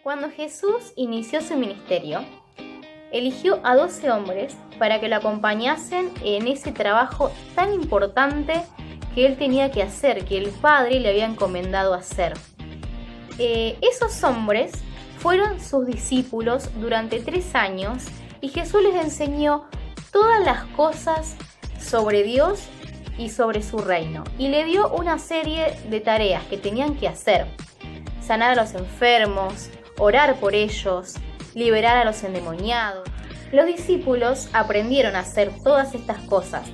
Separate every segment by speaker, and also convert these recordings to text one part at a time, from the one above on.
Speaker 1: Cuando Jesús inició su ministerio, eligió a 12 hombres para que lo acompañasen en ese trabajo tan importante que él tenía que hacer, que el Padre le había encomendado hacer. Esos hombres fueron sus discípulos durante 3 años y Jesús les enseñó todas las cosas sobre Dios y sobre su reino. Y le dio una serie de tareas que tenían que hacer: sanar a los enfermos, orar por ellos, liberar a los endemoniados. Los discípulos aprendieron a hacer todas estas cosas,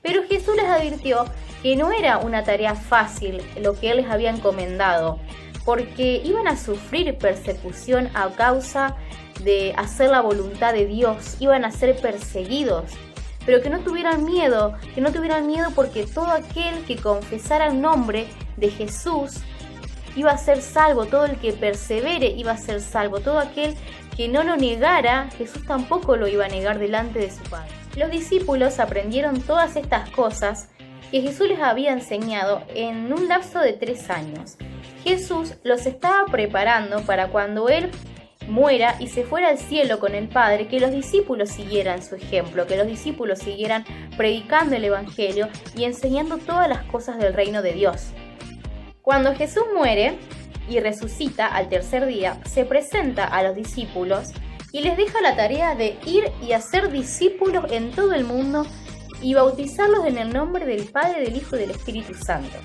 Speaker 1: pero Jesús les advirtió que no era una tarea fácil lo que Él les había encomendado, porque iban a sufrir persecución a causa de hacer la voluntad de Dios, iban a ser perseguidos, pero que no tuvieran miedo porque todo aquel que confesara el nombre de Jesús iba a ser salvo, todo el que persevere iba a ser salvo, todo aquel que no lo negara, Jesús tampoco lo iba a negar delante de su Padre. Los discípulos aprendieron todas estas cosas que Jesús les había enseñado en un lapso de 3 años. Jesús los estaba preparando para cuando Él muera y se fuera al cielo con el Padre, que los discípulos siguieran su ejemplo, que los discípulos siguieran predicando el Evangelio y enseñando todas las cosas del reino de Dios. Cuando Jesús muere y resucita al tercer día, se presenta a los discípulos y les deja la tarea de ir y hacer discípulos en todo el mundo y bautizarlos en el nombre del Padre, del Hijo y del Espíritu Santo.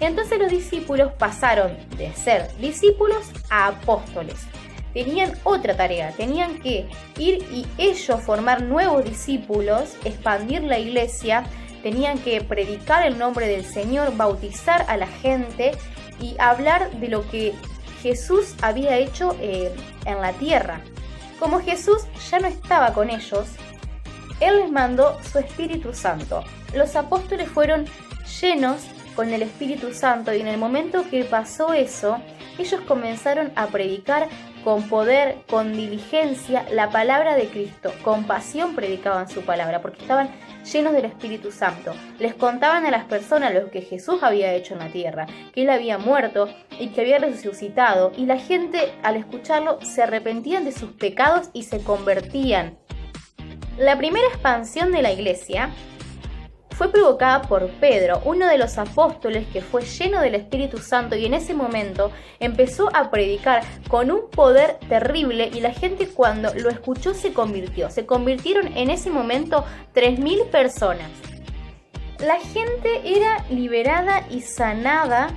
Speaker 1: Y entonces los discípulos pasaron de ser discípulos a apóstoles. Tenían otra tarea, tenían que ir y ellos formar nuevos discípulos, expandir la iglesia, tenían que predicar el nombre del Señor, bautizar a la gente y hablar de lo que Jesús había hecho en la tierra. Como Jesús ya no estaba con ellos, Él les mandó su Espíritu Santo. Los apóstoles fueron llenos con el Espíritu Santo y en el momento que pasó eso, ellos comenzaron a predicar con poder, con diligencia, la palabra de Cristo. Con pasión predicaban su palabra porque estaban llenos del Espíritu Santo. Les contaban a las personas lo que Jesús había hecho en la tierra, que Él había muerto y que había resucitado, y la gente al escucharlo se arrepentían de sus pecados y se convertían. La primera expansión de la iglesia fue provocada por Pedro, uno de los apóstoles que fue lleno del Espíritu Santo y en ese momento empezó a predicar con un poder terrible y la gente cuando lo escuchó se convirtió. Se convirtieron en ese momento 3.000 personas. La gente era liberada y sanada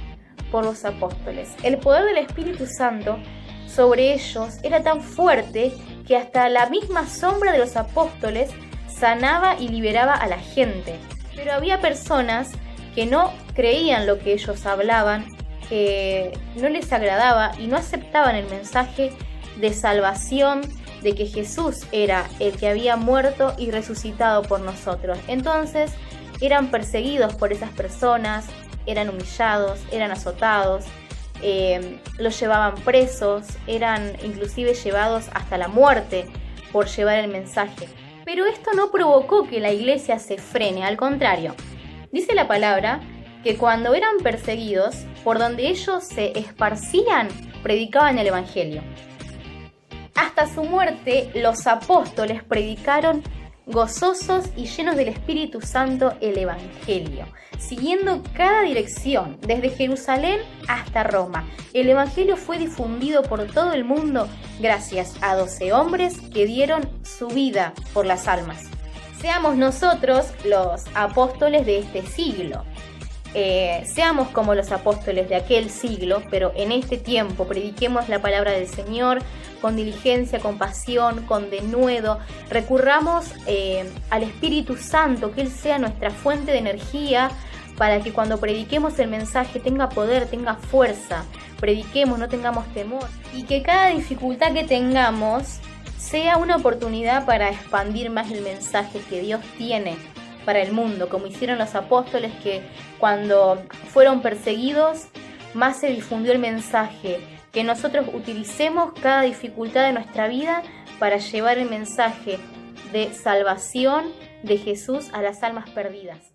Speaker 1: por los apóstoles. El poder del Espíritu Santo sobre ellos era tan fuerte que hasta la misma sombra de los apóstoles sanaba y liberaba a la gente. Pero había personas que no creían lo que ellos hablaban, que no les agradaba y no aceptaban el mensaje de salvación, de que Jesús era el que había muerto y resucitado por nosotros. Entonces eran perseguidos por esas personas, eran humillados, eran azotados, los llevaban presos, eran inclusive llevados hasta la muerte por llevar el mensaje. Pero esto no provocó que la iglesia se frene, al contrario. Dice la palabra que cuando eran perseguidos, por donde ellos se esparcían, predicaban el Evangelio. Hasta su muerte, los apóstoles predicaron gozosos y llenos del Espíritu Santo el Evangelio, siguiendo cada dirección, desde Jerusalén hasta Roma. El Evangelio fue difundido por todo el mundo gracias a 12 hombres que dieron su vida por las almas. Seamos nosotros los apóstoles de este siglo. Seamos como los apóstoles de aquel siglo, pero en este tiempo prediquemos la palabra del Señor con diligencia, con pasión, con denuedo. Recurramos al Espíritu Santo, que Él sea nuestra fuente de energía para que cuando prediquemos el mensaje tenga poder, tenga fuerza. Prediquemos, no tengamos temor. Y que cada dificultad que tengamos sea una oportunidad para expandir más el mensaje que Dios tiene para el mundo, como hicieron los apóstoles que cuando fueron perseguidos más se difundió el mensaje. Que nosotros utilicemos cada dificultad de nuestra vida para llevar el mensaje de salvación de Jesús a las almas perdidas.